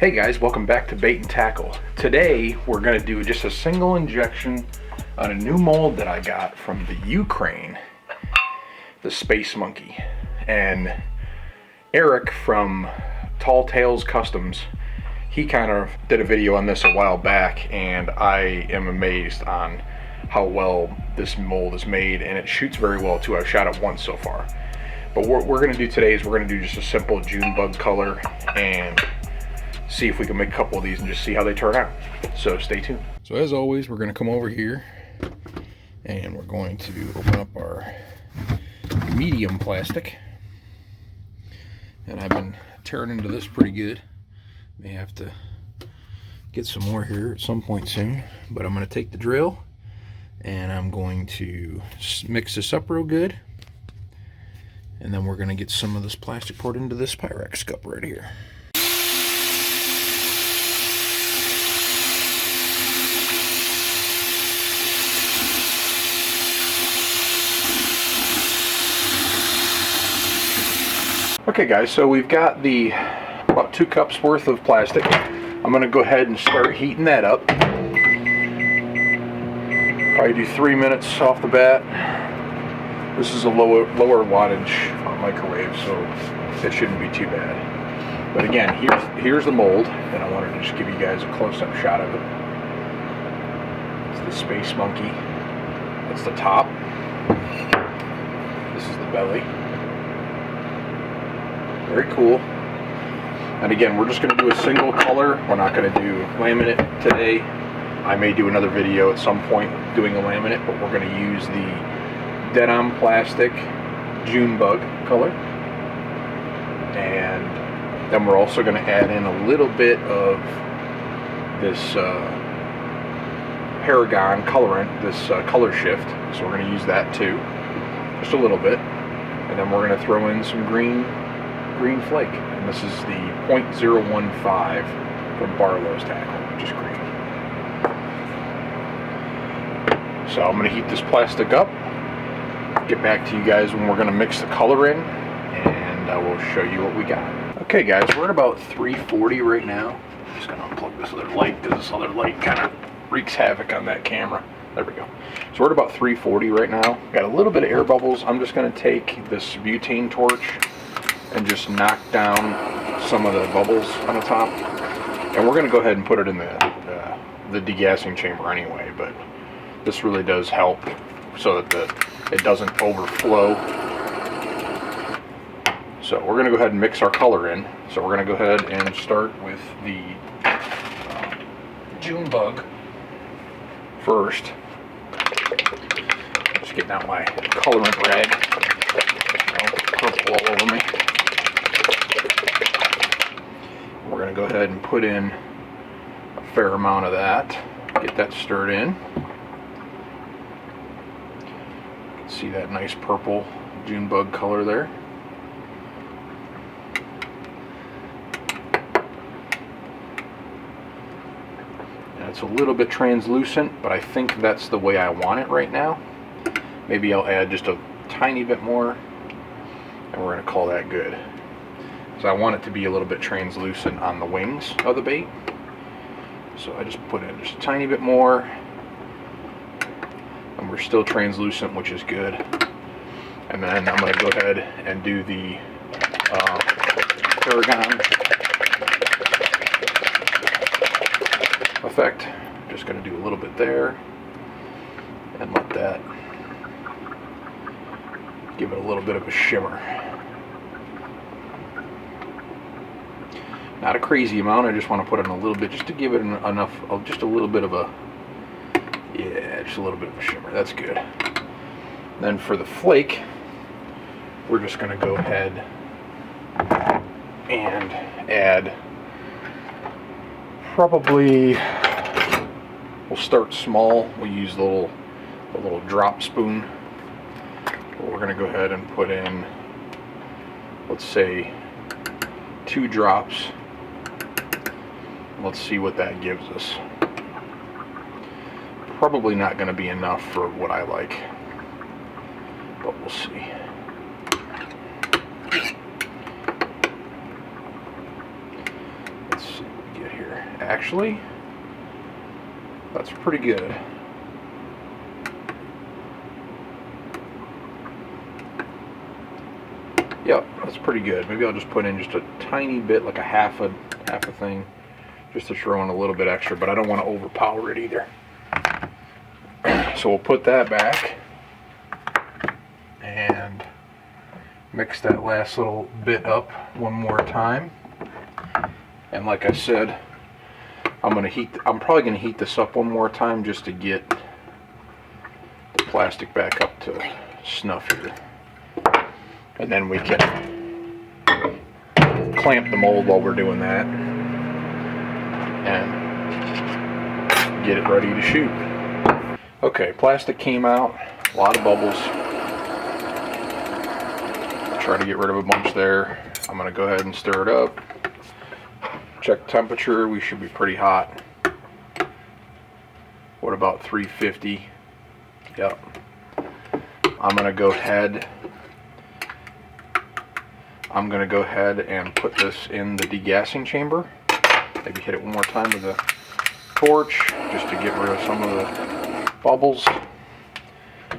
Hey guys, welcome back to Bait and Tackle. Today we're going to do just a single injection on a new mold that I got from the Ukraine, the Space Monkey. And Eric from Tall Tales Customs, he kind of did a video on this a while back, and I am amazed on how well this mold is made, and it shoots very well too. I've shot it once so far. But what we're going to do today is we're going to do just a simple June bug color and see if we can make a couple of these and just see how they turn out. So stay tuned. So as always, we're going to come over here and we're going to open up our medium plastic. And I've been tearing into this pretty good. May have to get some more here at some point soon. But I'm going to take the drill and I'm going to mix this up real good. And then we're going to get some of this plastic poured into this Pyrex cup right here. Okay guys, so we've got about 2 cups worth of plastic. I'm going to go ahead and start heating that up. Probably do 3 minutes off the bat. This is a lower wattage microwave, so it shouldn't be too bad. But again, here's the mold, and I wanted to just give you guys a close-up shot of it. It's the Space Monkey. That's the top. This is the belly. Very cool. And again, we're just going to do a single color. We're not going to do laminate today. I may do another video at some point doing a laminate, but we're going to use the dead-on plastic June bug color. And then we're also going to add in a little bit of this Paragon colorant, this color shift. So we're going to use that too, just a little bit. And then we're going to throw in some green flake, and this is the .015 from Barlow's tackle, which is green. So I'm going to heat this plastic up, get back to you guys when we're going to mix the color in, and I will show you what we got. Okay guys, we're at about 340 right now. I'm just going to unplug this other light because this other light kind of wreaks havoc on that camera. There we go. So we're at about 340 right now. Got a little bit of air bubbles. I'm just going to take this butane torch and just knock down some of the bubbles on the top. And we're going to go ahead and put it in the degassing chamber anyway, but this really does help so that it doesn't overflow. So we're going to go ahead and mix our color in. So we're going to go ahead and start with the June bug first. Just getting out my colorant rag. Purple all over me. We're going to go ahead and put in a fair amount of that. Get that stirred in. You can see that nice purple June bug color there. And it's a little bit translucent, but I think that's the way I want it right now. Maybe I'll add just a tiny bit more, and we're going to call that good. So I want it to be a little bit translucent on the wings of the bait. So I just put in just a tiny bit more. And we're still translucent, which is good. And then I'm going to go ahead and do the Paragon effect. Just going to do a little bit there. And let that give it a little bit of a shimmer. Not a crazy amount, I just want to put in a little bit just to give it enough, just a little bit of a, yeah, just a little bit of a shimmer. That's good. Then for the flake, we're just going to go ahead and add probably, we'll start small. We'll use a little drop spoon. We're going to go ahead and put in, let's say, 2 drops. Let's see what that gives us. Probably not going to be enough for what I like, but we'll see. Let's see what we actually, that's pretty good. Yep, that's pretty good. Maybe I'll just put in just a tiny bit, like a half a thing, just to throw in a little bit extra, but I don't want to overpower it either. So we'll put that back and mix that last little bit up one more time. And like I said, I'm probably gonna heat this up one more time just to get the plastic back up to snuff here. And then we can clamp the mold while we're doing that and get it ready to shoot. Okay, plastic came out, a lot of bubbles. Try to get rid of a bunch there. I'm gonna go ahead and stir it up. Check temperature, we should be pretty hot. What about 350? Yep. I'm gonna go ahead and put this in the degassing chamber. Maybe hit it one more time with a torch just to get rid of some of the bubbles.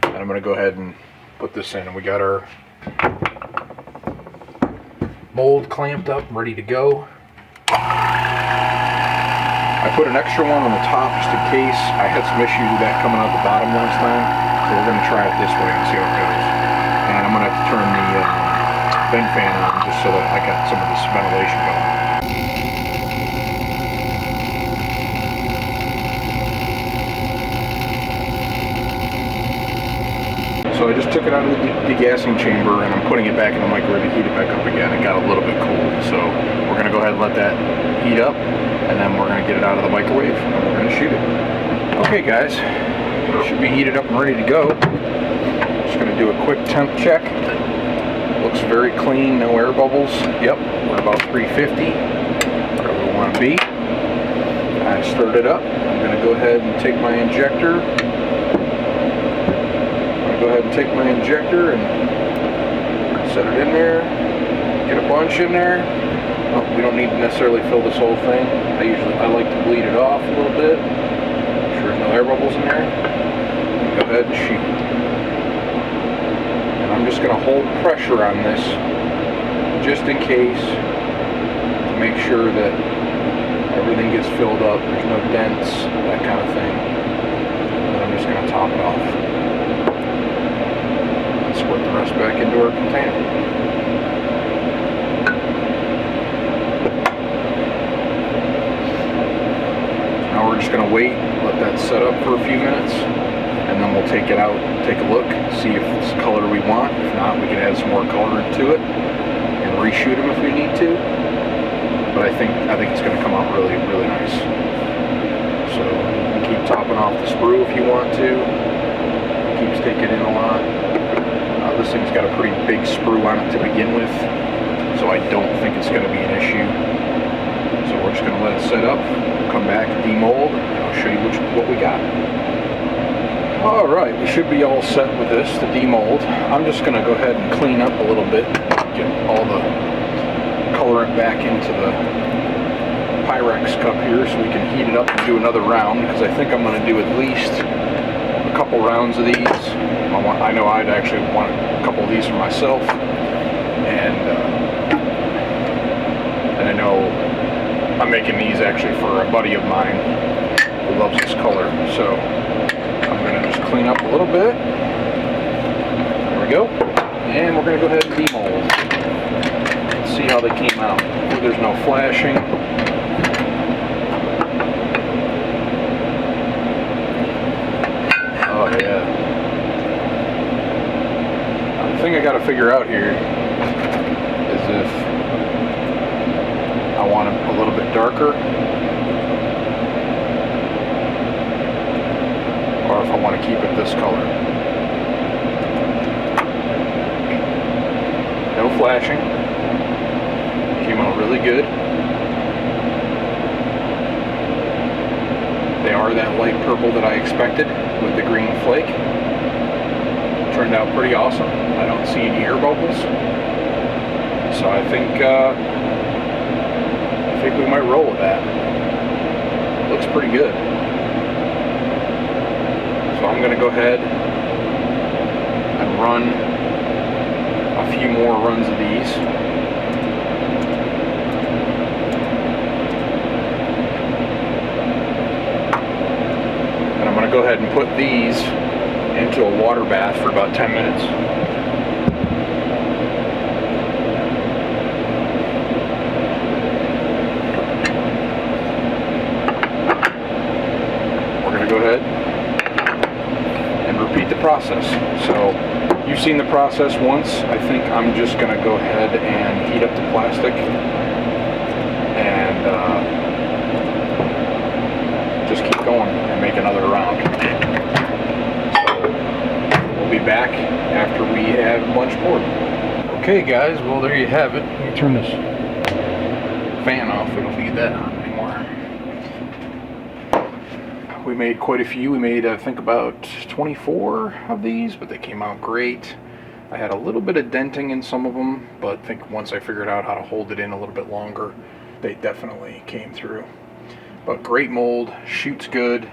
And I'm going to go ahead and put this in. And we got our mold clamped up, ready to go. I put an extra one on the top just in case. I had some issues with that coming out the bottom last time. So we're going to try it this way and see how it goes. And I'm going to have to turn the vent fan on just so that I got some of this ventilation going. So I just took it out of the degassing chamber and I'm putting it back in the microwave to heat it back up again. It got a little bit cold, so we're going to go ahead and let that heat up, and then we're going to get it out of the microwave and we're going to shoot it. Okay guys, it should be heated up and ready to go. Just going to do a quick temp check. Looks very clean, no air bubbles. Yep, we're about 350, where we want to be. I stirred it up. I'm going to go ahead and take my injector. And set it in there. Get a bunch in there. Oh, we don't need to necessarily fill this whole thing. I like to bleed it off a little bit. Make sure there's no air bubbles in there. Go ahead and shoot. I'm just going to hold pressure on this just in case, to make sure that everything gets filled up, there's no dents, that kind of thing. And then I'm just going to top it off and squirt the rest back into our container. Now we're just going to wait, let that set up for a few minutes. And then we'll take it out, take a look, see if it's the color we want. If not, we can add some more color to it and reshoot them if we need to. But I think it's going to come out really, really nice. So you can keep topping off the sprue if you want to. It keeps taking in a lot. This thing's got a pretty big sprue on it to begin with, so I don't think it's going to be an issue. So we're just going to let it set up. We'll come back, demold, and I'll show you what we got. Alright, we should be all set with this, the demold. I'm just going to go ahead and clean up a little bit, get all the colorant back into the Pyrex cup here so we can heat it up and do another round, because I think I'm going to do at least a couple rounds of these. I know I'd actually want a couple of these for myself, and I know I'm making these actually for a buddy of mine who loves this color, so I'm going to just clean up a little bit. There we go. And we're going to go ahead and demold. Let's see how they came out. There's no flashing. Oh yeah. Now, the thing I got to figure out here is if I want it a little bit darker, or if I want to keep it this color. No flashing. Came out really good. They are that light purple that I expected with the green flake. Turned out pretty awesome. I don't see any air bubbles. So I think we might roll with that. looks pretty good. So I'm going to go ahead and run a few more runs of these. And I'm going to go ahead and put these into a water bath for about 10 minutes. We're going to go ahead and repeat the process. So you've seen the process once. I think I'm just going to go ahead and heat up the plastic and just keep going and make another round. So we'll be back after we have lunch poured. Okay guys, well there you have it. Let me turn this fan off. We don't need that on anymore. We made quite a few. We made I think about 24 of these, but they came out great. I had a little bit of denting in some of them, but I think once I figured out how to hold it in a little bit longer, they definitely came through. But great mold, shoots good,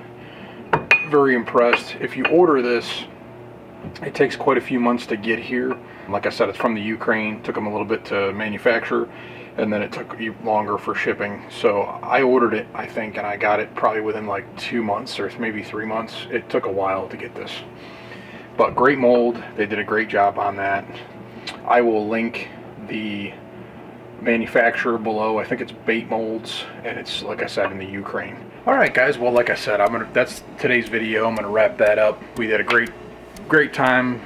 very impressed. If you order this, it takes quite a few months to get here. Like I said, it's from the Ukraine, took them a little bit to manufacture, and then it took longer for shipping. So I ordered it, I think, and I got it probably within like 2 months or maybe 3 months. It took a while to get this. But great mold, they did a great job on that. I will link the manufacturer below. I think it's Baitmolds, and it's, like I said, in the Ukraine. Alright guys, well like I said, that's today's video. I'm gonna wrap that up. We had a great time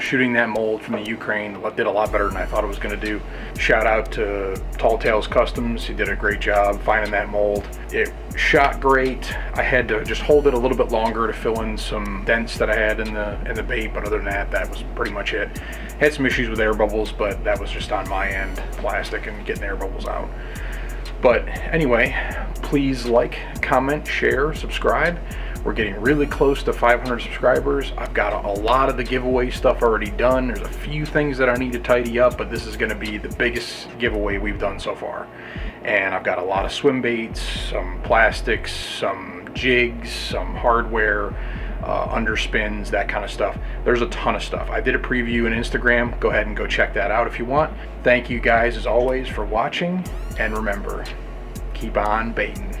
shooting that mold from the Ukraine. It did a lot better than I thought it was going to do. Shout out to Tall Tales Customs. He did a great job finding that mold. It shot great. I had to just hold it a little bit longer to fill in some dents that I had in the bait, but other than that, that was pretty much it. Had some issues with air bubbles, but that was just on my end, plastic and getting air bubbles out. But anyway, please like, comment, share, subscribe. We're getting really close to 500 subscribers. I've got a lot of the giveaway stuff already done. There's a few things that I need to tidy up, but this is going to be the biggest giveaway we've done so far. And I've got a lot of swim baits, some plastics, some jigs, some hardware, underspins, that kind of stuff. There's a ton of stuff. I did a preview on Instagram. Go ahead and go check that out if you want. Thank you guys as always for watching, and remember, keep on baiting.